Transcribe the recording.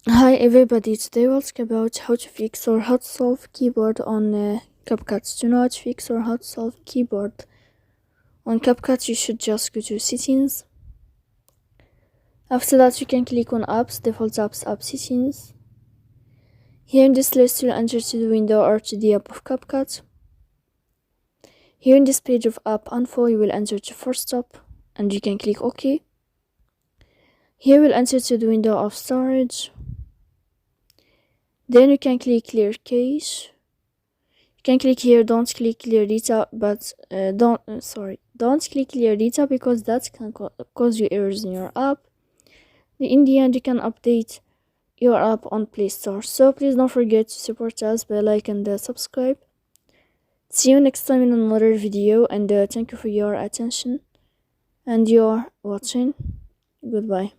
Hi everybody, today we'll talk about how to fix or how to solve keyboard on CapCut. To know how to fix or how to solve keyboard on CapCut, you should just go to settings. After that, you can click on apps, default apps, app settings. Here in this list, you'll enter to the window or to the app of CapCut. Here in this page of app info, you will enter to force stop and you can click OK. Here we'll enter to the window of storage. Then you can click clear cache. You can click here, don't click clear data, but don't click clear data because that can cause you errors in your app. In the end, you can update your app on Play Store. So please don't forget to support us by like and subscribe. See you next time in another video, and thank you for your attention and your watching. Goodbye.